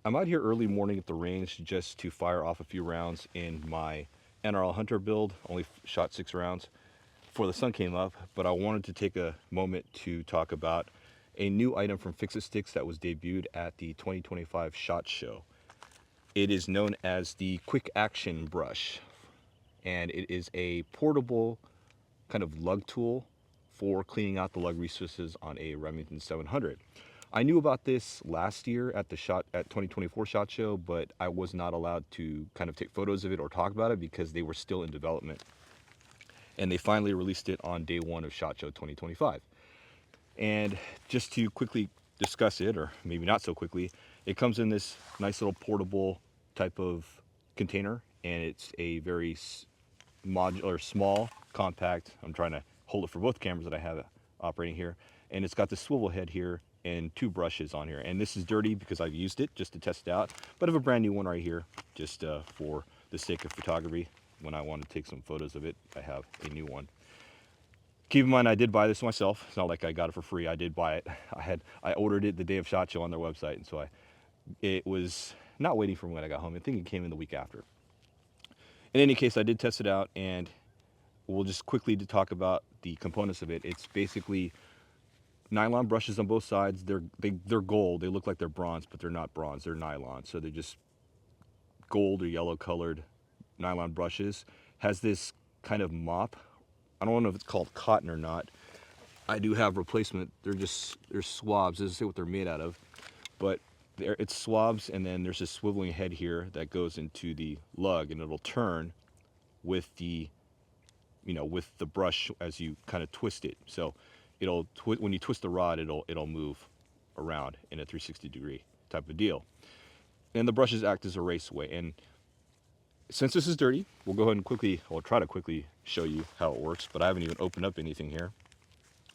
I'm out here early morning at the range just to fire off a few rounds in my NRL Hunter build. Only shot 6 rounds before the sun came up, but I wanted to take a moment to talk about a new item from Fix It Sticks that was debuted at the 2025 SHOT Show. It is known as the Quick Action Brush, and it is a portable kind of lug tool for cleaning out the lug recesses on a Remington 700. I knew about this last year at the 2024 SHOT Show, but I was not allowed to kind of take photos of it or talk about it because they were still in development. And they finally released it on day one of SHOT Show 2025. And just to quickly discuss it, or maybe not so quickly, it comes in this nice little portable type of container, and it's a very modular, small, compact. I'm trying to hold it for both cameras that I have operating here, and it's got the swivel head here and 2 brushes on here. And this is dirty because I've used it just to test it out, but I have a brand new one right here just for the sake of photography. When I want to take some photos of it, I have a new one. Keep in mind, I did buy this myself. It's not like I got it for free. I did buy it. I ordered it the day of SHOT Show on their website, and so it was not waiting for me when I got home. I think it came in the week after. In any case, I did test it out, and we'll just quickly to talk about the components of it. It's basically nylon brushes on both sides. They're gold. They look like they're bronze, but they're not bronze. They're nylon, so they're just gold or yellow colored nylon brushes. Has this kind of mop. I don't know if it's called cotton or not. I do have replacement. They're swabs. It doesn't say what they're made out of, but it's swabs, and then there's this swiveling head here that goes into the lug, and it'll turn with the with the brush as you kind of twist it. So when you twist the rod, it'll move around in a 360-degree type of deal. And the brushes act as a raceway. And since this is dirty, we'll try to quickly show you how it works, but I haven't even opened up anything here.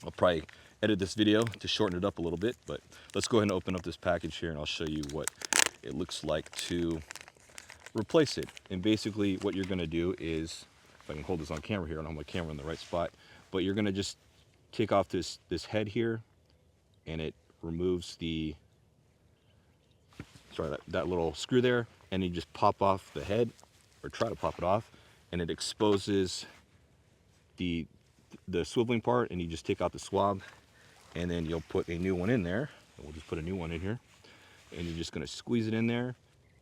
I'll probably edit this video to shorten it up a little bit, but let's go ahead and open up this package here, and I'll show you what it looks like to replace it. And basically what you're gonna do is, if I can hold this on camera here, I don't have my camera in the right spot, but you're gonna just take off this head here, and it removes that little screw there, and you just pop off the head, or try to pop it off, and it exposes the swiveling part, and you just take out the swab, and then you'll put a new one in there. And we'll just put a new one in here, and you're just going to squeeze it in there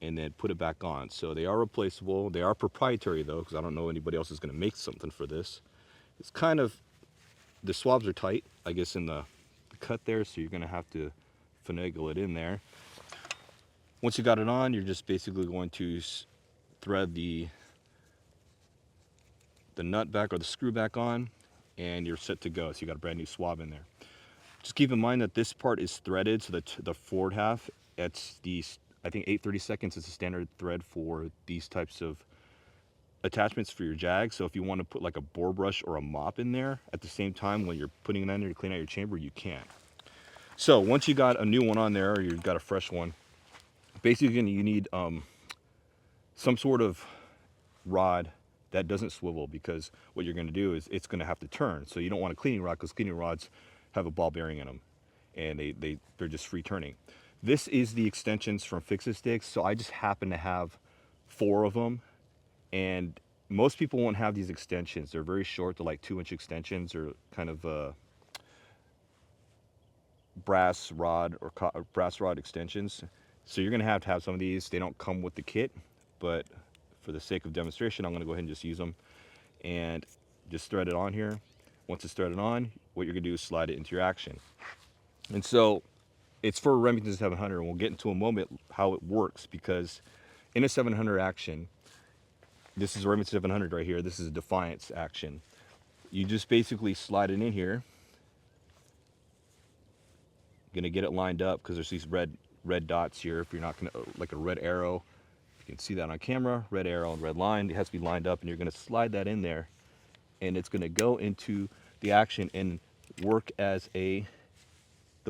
and then put it back on. So they are replaceable. They are proprietary though, because I don't know anybody else is going to make something for this. It's kind of, the swabs are tight, I guess, in the cut there, so you're going to have to finagle it in there. Once you got it on, you're just basically going to thread the nut back or the screw back on, and you're set to go. So you got a brand new swab in there. Just keep in mind that this part is threaded, so the forward half, it's I think 8/32 is the standard thread for these types of attachments for your Jag. So if you want to put like a bore brush or a mop in there at the same time when you're putting it in there to clean out your chamber, you can. So once you got a new one on there, or you've got a fresh one, basically you need some sort of rod that doesn't swivel, because what you're going to do is it's going to have to turn. So you don't want a cleaning rod, because cleaning rods have a ball bearing in them, and they're just free turning. This is the extensions from Fix It Sticks, so I just happen to have 4 of them, and most people won't have these extensions. They're very short. They're like 2-inch extensions, or kind of brass rod extensions. So you're going to have some of these. They don't come with the kit, but for the sake of demonstration, I'm going to go ahead and just use them and just thread it on here. Once it's threaded on, what you're going to do is slide it into your action. And so it's for a Remington 700, and we'll get into a moment how it works, because in a 700 action, this is a Remington 700 right here. This is a Defiance action. You just basically slide it in here. Going to get it lined up, because there's these red dots here. If you're not going to, like a red arrow, you can see that on camera, red arrow and red line. It has to be lined up, and you're going to slide that in there, and it's going to go into the action and work as the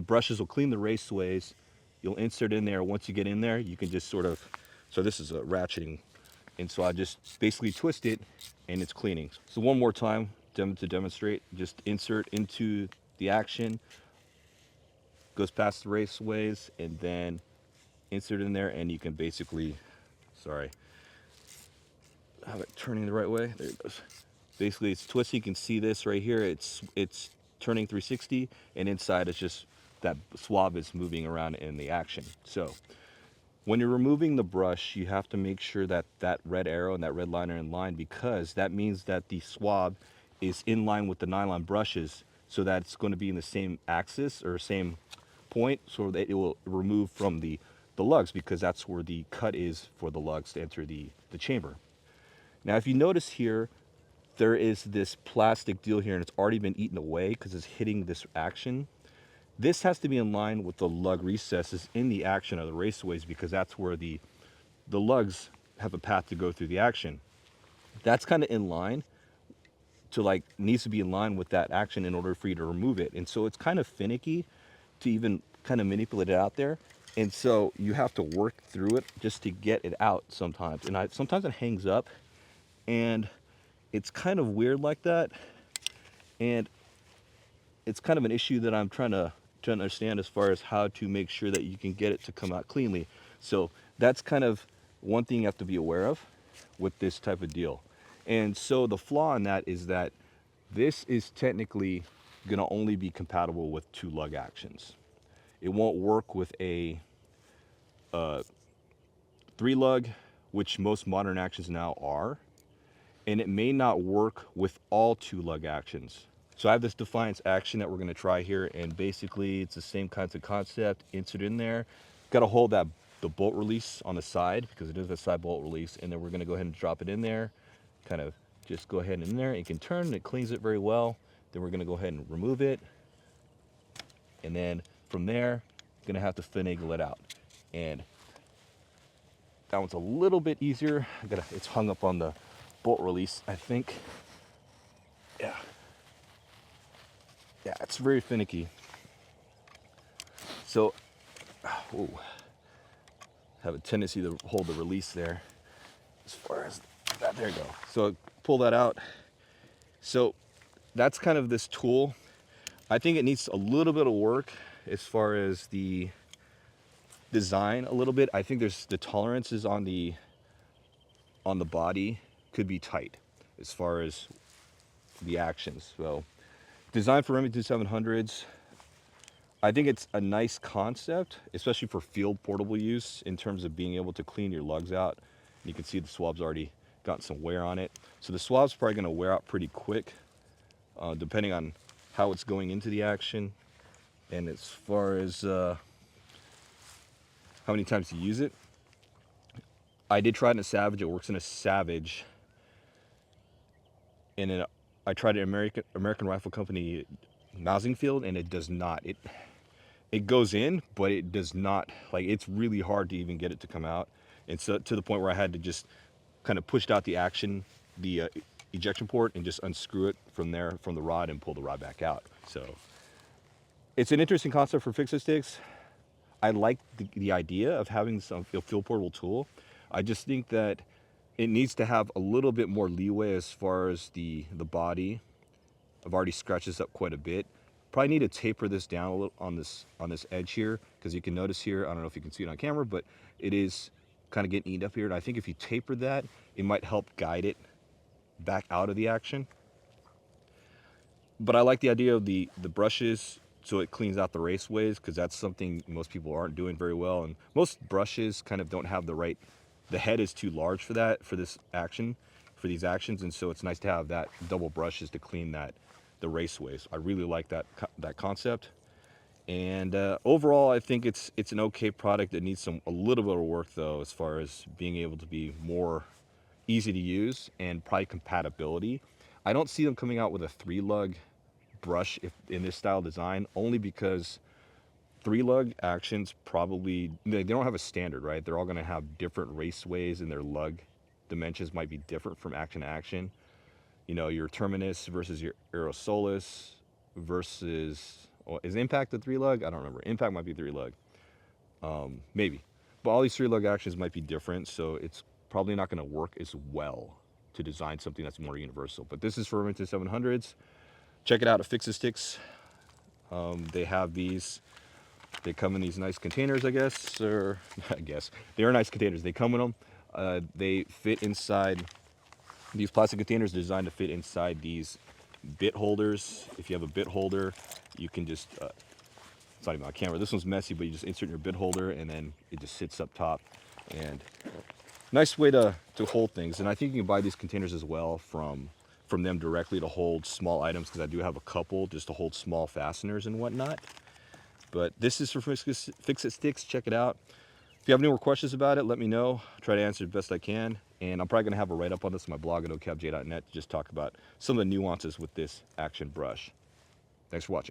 brushes will clean the raceways. You'll insert in there. Once you get in there, you can just sort of, so this is a ratcheting, and so I just basically twist it, and it's cleaning. So one more time to demonstrate, just insert into the action, goes past the raceways, and then insert it in there, and you can basically, sorry, have it turning the right way. There it goes. Basically, it's twisted. You can see this right here. It's turning 360, and inside it's just that swab is moving around in the action. So when you're removing the brush, you have to make sure that that red arrow and that red line are in line, because that means that the swab is in line with the nylon brushes, so that it's going to be in the same axis or same point, so that it will remove from the lugs, because that's where the cut is for the lugs to enter the chamber. Now, if you notice here, there is this plastic deal here, and it's already been eaten away because it's hitting this action. This has to be in line with the lug recesses in the action of the raceways, because that's where the lugs have a path to go through the action. That's kind of in line to, like, needs to be in line with that action in order for you to remove it. And so it's kind of finicky to even kind of manipulate it out there. And so you have to work through it just to get it out sometimes. And sometimes it hangs up, and it's kind of weird like that. And it's kind of an issue that I'm trying to understand as far as how to make sure that you can get it to come out cleanly. So that's kind of one thing you have to be aware of with this type of deal. And so the flaw in that is that this is technically going to only be compatible with 2 lug actions. It won't work with a 3 lug, which most modern actions now are. And it may not work with all 2 lug actions. So I have this Defiance action that we're going to try here, and basically it's the same kinds of concept. Insert in there. Got to hold the bolt release on the side, because it is a side bolt release, and then we're going to go ahead and drop it in there. Kind of just go ahead and in there. It can turn, and it cleans it very well. Then we're going to go ahead and remove it, and then from there, going to have to finagle it out. And that one's a little bit easier. It's hung up on the bolt release, I think. Yeah, it's very finicky. So, have a tendency to hold the release there. As far as that, there you go. So pull that out. So that's kind of this tool. I think it needs a little bit of work as far as the design a little bit. I think there's the tolerances on the body could be tight as far as the actions. So designed for Remington 700s. I think it's a nice concept, especially for field portable use in terms of being able to clean your lugs out. You can see the swab's already got some wear on it. So the swab's probably going to wear out pretty quick, depending on how it's going into the action. And as far as how many times you use it, I did try it in a Savage. It works in a Savage. And I tried an American Rifle Company mousing field, and it does not. It goes in, but it does not. Like, it's really hard to even get it to come out. And so to the point where I had to just kind of push out the action, the ejection port, and just unscrew it from there, from the rod, and pull the rod back out. So it's an interesting concept for fix-it sticks. I like the idea of having some field portable tool. I just think that it needs to have a little bit more leeway as far as the body. I've already scratched this up quite a bit. Probably need to taper this down a little on this edge here, because you can notice here, I don't know if you can see it on camera, but it is kind of getting eaten up here. And I think if you taper that, it might help guide it back out of the action. But I like the idea of the brushes, so it cleans out the raceways, because that's something most people aren't doing very well. And most brushes kind of don't have the head is too large for that, for this action, for these actions. And so it's nice to have that double brushes to clean the raceways. I really like that concept. And overall, I think it's an okay product. It needs a little bit of work, though, as far as being able to be more easy to use, and probably compatibility. I don't see them coming out with a 3-lug brush in this style design, only because 3-lug actions probably, they don't have a standard, right? They're all going to have different raceways, and their lug dimensions might be different from action to action. You know, your Terminus versus your Aerosolus versus, is Impact a 3-lug? I don't remember. Impact might be 3-lug. Maybe. But all these 3-lug actions might be different, so it's probably not going to work as well to design something that's more universal. But this is for Remington 700s. Check it out at Fix-It Sticks. They have these They come in these nice containers, I guess, or I guess they are nice containers. They come in them. They fit inside these plastic containers, designed to fit inside these bit holders. If you have a bit holder, you can just it's not even on camera. This one's messy, but you just insert your bit holder and then it just sits up top. And nice way to hold things. And I think you can buy these containers as well from them directly to hold small items, because I do have a couple just to hold small fasteners and whatnot. But this is for Fix It Sticks. Check it out. If you have any more questions about it, let me know. I'll try to answer the best I can. And I'm probably going to have a write-up on this on my blog at ocapj.net to just talk about some of the nuances with this action brush. Thanks for watching.